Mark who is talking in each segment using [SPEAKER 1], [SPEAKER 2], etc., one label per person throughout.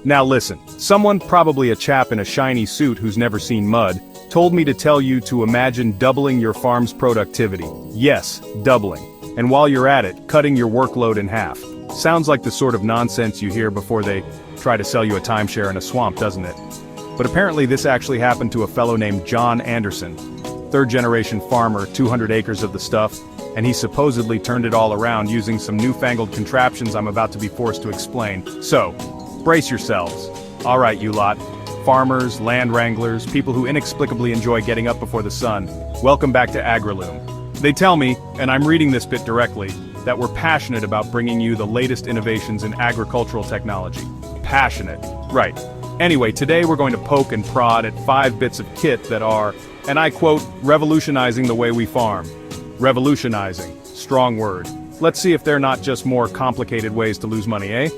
[SPEAKER 1] Now listen, someone, probably a chap in a shiny suit who's never seen mud, told me to tell you to imagine doubling your farm's productivity. Yes, doubling. And while you're at it, cutting your workload in half. Sounds like the sort of nonsense you hear before they try to sell you a timeshare in a swamp, doesn't it? But apparently this actually happened to a fellow named John Anderson. Third-generation farmer, 200 acres of the stuff, and he supposedly turned it all around using some newfangled contraptions I'm about to be forced to explain. So, brace yourselves. Alright, you lot. Farmers, land wranglers, people who inexplicably enjoy getting up before the sun. Welcome back to AgriLoom. They tell me, and I'm reading this bit directly, that we're passionate about bringing you the latest innovations in agricultural technology. Passionate. Right. Anyway, today we're going to poke and prod at 5 bits of kit that are, and I quote, revolutionizing the way we farm. Revolutionizing. Strong word. Let's see if they're not just more complicated ways to lose money, eh?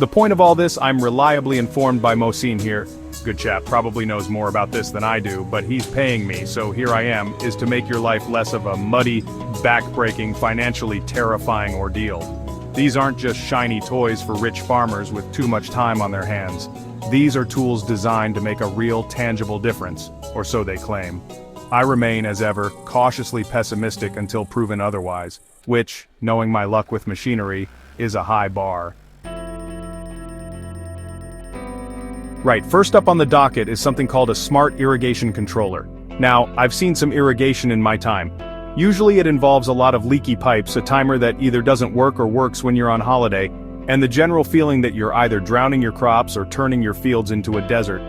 [SPEAKER 1] The point of all this, I'm reliably informed by Mohsin here. Good chap, probably knows more about this than I do, but he's paying me, so here I am, is to make your life less of a muddy, back-breaking, financially terrifying ordeal. These aren't just shiny toys for rich farmers with too much time on their hands. These are tools designed to make a real, tangible difference, or so they claim. I remain, as ever, cautiously pessimistic until proven otherwise, which, knowing my luck with machinery, is a high bar. Right, first up on the docket is something called a Smart Irrigation Controller. Now, I've seen some irrigation in my time. Usually it involves a lot of leaky pipes, a timer that either doesn't work or works when you're on holiday, and the general feeling that you're either drowning your crops or turning your fields into a desert.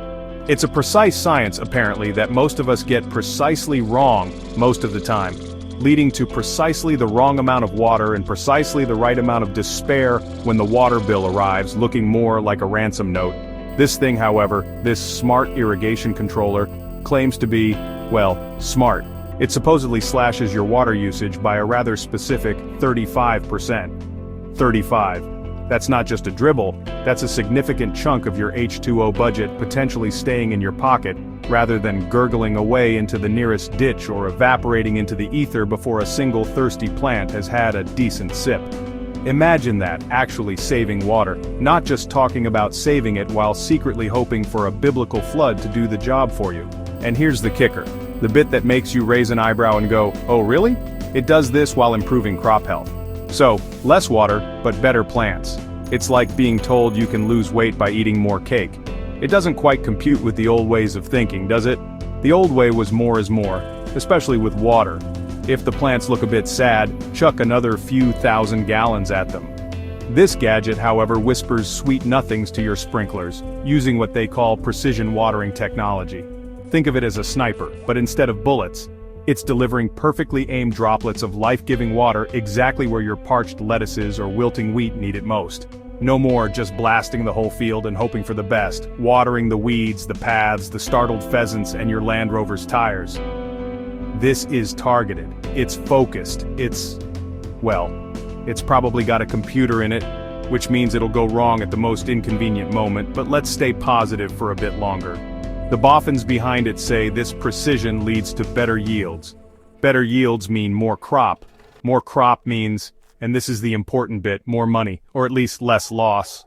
[SPEAKER 1] It's a precise science, apparently, that most of us get precisely wrong most of the time, leading to precisely the wrong amount of water and precisely the right amount of despair when the water bill arrives, looking more like a ransom note. This thing, however, this Smart Irrigation Controller, claims to be, well, smart. It supposedly slashes your water usage by a rather specific 35%. 35. That's not just a dribble, that's a significant chunk of your H2O budget potentially staying in your pocket, rather than gurgling away into the nearest ditch or evaporating into the ether before a single thirsty plant has had a decent sip. Imagine that, actually saving water, not just talking about saving it while secretly hoping for a biblical flood to do the job for you. And here's the kicker, the bit that makes you raise an eyebrow and go, oh really? It does this while improving crop health. So, less water, but better plants. It's like being told you can lose weight by eating more cake. It doesn't quite compute with the old ways of thinking, does it? The old way was more is more, especially with water. If the plants look a bit sad, chuck another few thousand gallons at them. This gadget, however, whispers sweet nothings to your sprinklers, using what they call precision watering technology. Think of it as a sniper, but instead of bullets, it's delivering perfectly aimed droplets of life-giving water exactly where your parched lettuces or wilting wheat need it most. No more just blasting the whole field and hoping for the best, watering the weeds, the paths, the startled pheasants, and your Land Rover's tires. This is targeted, it's focused, it's probably got a computer in it, which means it'll go wrong at the most inconvenient moment, but let's stay positive for a bit longer. The boffins behind it say this precision leads to better yields. Better yields mean more crop. More crop means, and this is the important bit, more money, or at least less loss.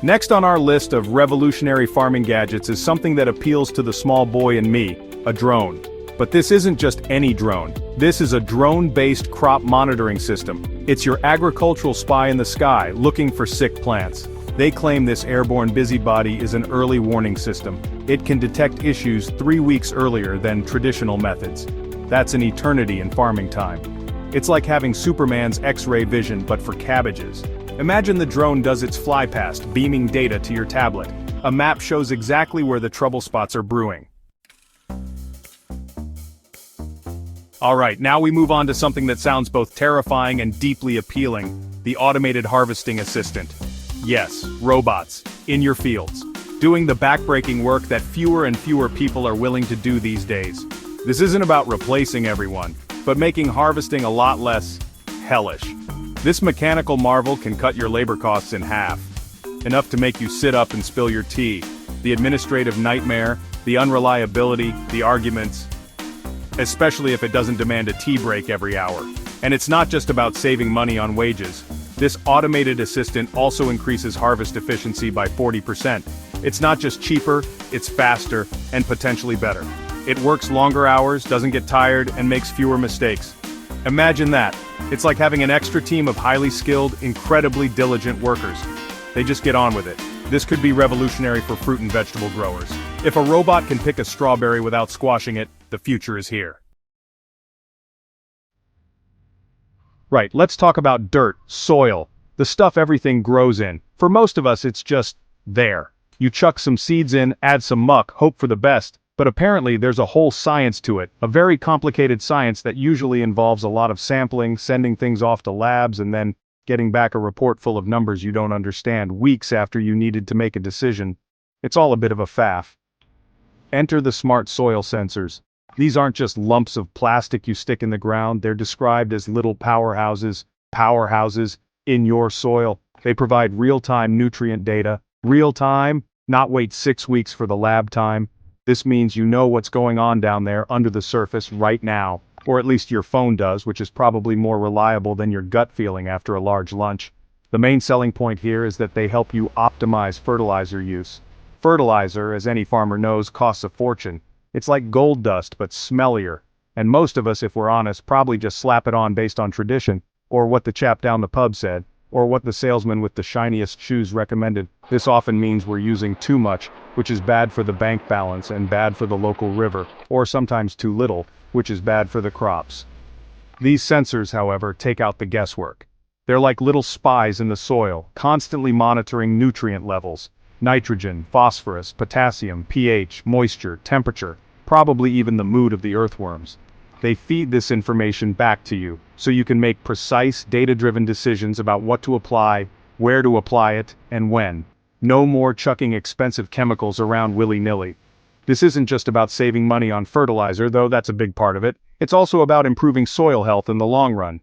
[SPEAKER 1] Next on our list of revolutionary farming gadgets is something that appeals to the small boy in me, a drone. But this isn't just any drone. This is a drone-based crop monitoring system. It's your agricultural spy in the sky, looking for sick plants. They claim this airborne busybody is an early warning system. It can detect issues 3 weeks earlier than traditional methods. That's an eternity in farming time. It's like having Superman's X-ray vision but for cabbages. Imagine the drone does its flypast, beaming data to your tablet. A map shows exactly where the trouble spots are brewing. Alright, now we move on to something that sounds both terrifying and deeply appealing, the automated harvesting assistant. Yes, robots, in your fields, doing the backbreaking work that fewer and fewer people are willing to do these days. This isn't about replacing everyone, but making harvesting a lot less hellish. This mechanical marvel can cut your labor costs in half. Enough to make you sit up and spill your tea. The administrative nightmare, the unreliability, the arguments. Especially if it doesn't demand a tea break every hour. And it's not just about saving money on wages. This automated assistant also increases harvest efficiency by 40%. It's not just cheaper, it's faster, and potentially better. It works longer hours, doesn't get tired, and makes fewer mistakes. Imagine that. It's like having an extra team of highly skilled, incredibly diligent workers. They just get on with it. This could be revolutionary for fruit and vegetable growers. If a robot can pick a strawberry without squashing it, the future is here. Right, let's talk about dirt, soil, the stuff everything grows in. For most of us, it's just there. You chuck some seeds in, add some muck, hope for the best, but apparently there's a whole science to it, a very complicated science that usually involves a lot of sampling, sending things off to labs, and then getting back a report full of numbers you don't understand weeks after you needed to make a decision. It's all a bit of a faff. Enter the smart soil sensors. These aren't just lumps of plastic you stick in the ground, they're described as little powerhouses in your soil. They provide real-time nutrient data. Real-time, not wait 6 weeks for the lab time. This means you know what's going on down there under the surface right now. Or at least your phone does, which is probably more reliable than your gut feeling after a large lunch. The main selling point here is that they help you optimize fertilizer use. Fertilizer, as any farmer knows, costs a fortune. It's like gold dust, but smellier. And most of us, if we're honest, probably just slap it on based on tradition, or what the chap down the pub said, or what the salesman with the shiniest shoes recommended. This often means we're using too much, which is bad for the bank balance and bad for the local river, or sometimes too little, which is bad for the crops. These sensors, however, take out the guesswork. They're like little spies in the soil, constantly monitoring nutrient levels. Nitrogen, phosphorus, potassium, pH, moisture, temperature, probably even the mood of the earthworms. They feed this information back to you, so you can make precise, data-driven decisions about what to apply, where to apply it, and when. No more chucking expensive chemicals around willy-nilly. This isn't just about saving money on fertilizer, though that's a big part of it. It's also about improving soil health in the long run.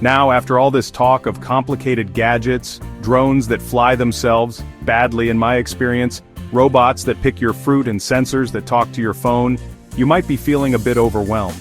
[SPEAKER 1] Now, after all this talk of complicated gadgets, drones that fly themselves, badly in my experience, robots that pick your fruit and sensors that talk to your phone, you might be feeling a bit overwhelmed.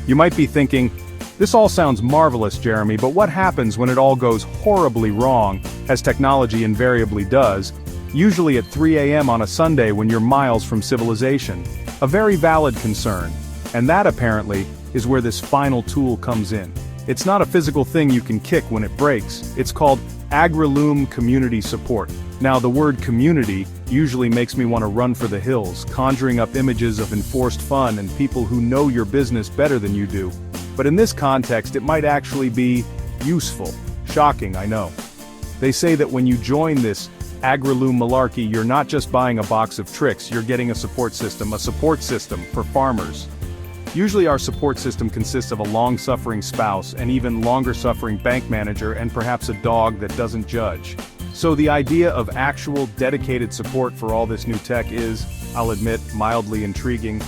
[SPEAKER 1] You might be thinking, this all sounds marvelous, Jeremy, but what happens when it all goes horribly wrong, as technology invariably does, usually at 3 a.m. on a Sunday when you're miles from civilization? A very valid concern, and that apparently is where this final tool comes in. It's not a physical thing you can kick when it breaks. It's called AgriLoom Community Support. Now, the word community usually makes me want to run for the hills, conjuring up images of enforced fun and people who know your business better than you do. But in this context, it might actually be useful. Shocking, I know. They say that when you join this AgriLoom malarkey, you're not just buying a box of tricks, you're getting a support system for farmers. Usually our support system consists of a long-suffering spouse, an even longer-suffering bank manager, and perhaps a dog that doesn't judge. So the idea of actual dedicated support for all this new tech is, I'll admit, mildly intriguing.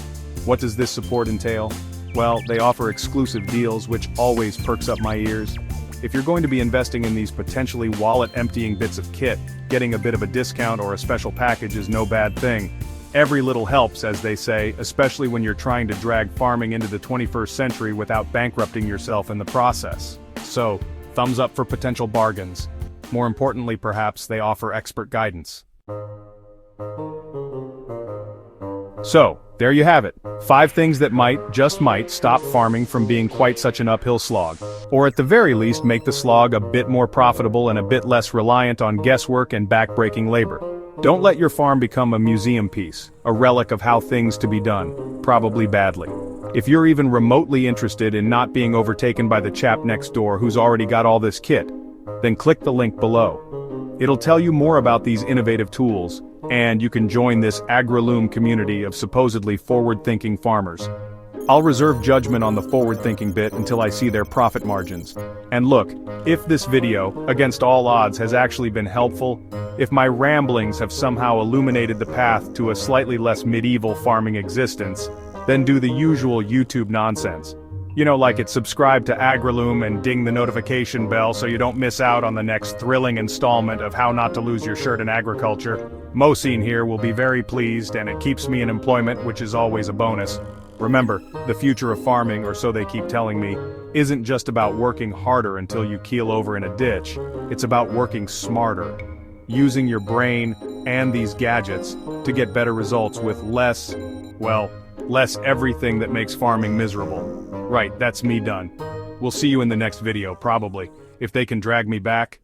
[SPEAKER 1] What does this support entail? Well, they offer exclusive deals, which always perks up my ears. If you're going to be investing in these potentially wallet-emptying bits of kit, getting a bit of a discount or a special package is no bad thing. Every little helps, as they say, especially when you're trying to drag farming into the 21st century without bankrupting yourself in the process. So, thumbs up for potential bargains. More importantly, perhaps, they offer expert guidance. So, there you have it. 5 things that might, just might, stop farming from being quite such an uphill slog. Or at the very least make the slog a bit more profitable and a bit less reliant on guesswork and back-breaking labor. Don't let your farm become a museum piece, a relic of how things to be done, probably badly. If you're even remotely interested in not being overtaken by the chap next door who's already got all this kit, then click the link below. It'll tell you more about these innovative tools, and you can join this AgriLoom community of supposedly forward-thinking farmers. I'll reserve judgment on the forward-thinking bit until I see their profit margins. And look, if this video, against all odds, has actually been helpful, if my ramblings have somehow illuminated the path to a slightly less medieval farming existence, then do the usual YouTube nonsense. You know, like subscribe to AgriLoom and ding the notification bell so you don't miss out on the next thrilling installment of How Not to Lose Your Shirt in Agriculture. Mohsin here will be very pleased, and it keeps me in employment, which is always a bonus. Remember, the future of farming, or so they keep telling me, isn't just about working harder until you keel over in a ditch. It's about working smarter, using your brain and these gadgets to get better results with less everything that makes farming miserable. Right, that's me done. We'll see you in the next video, probably, if they can drag me back.